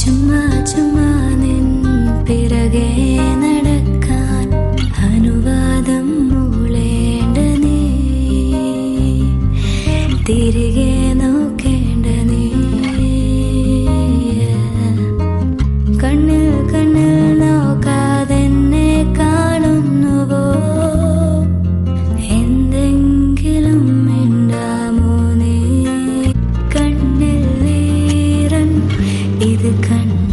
ചുമ്മാ ചുമ്മാ നിൻ പിറകെ നടക്കാൻ അനുവാദം മൂളേണ്ട നീ, തിരികെ നോക്കേണ്ട നീ. കണ്ണിൽ കണ്ണിൽ നോക്കാതെന്നെ കാണുന്നുവോ? എന്തെങ്കിലും മിണ്ടാമോ നീ? കണ്ണിൽ ഈറൻ ഇത് കണ്ണ്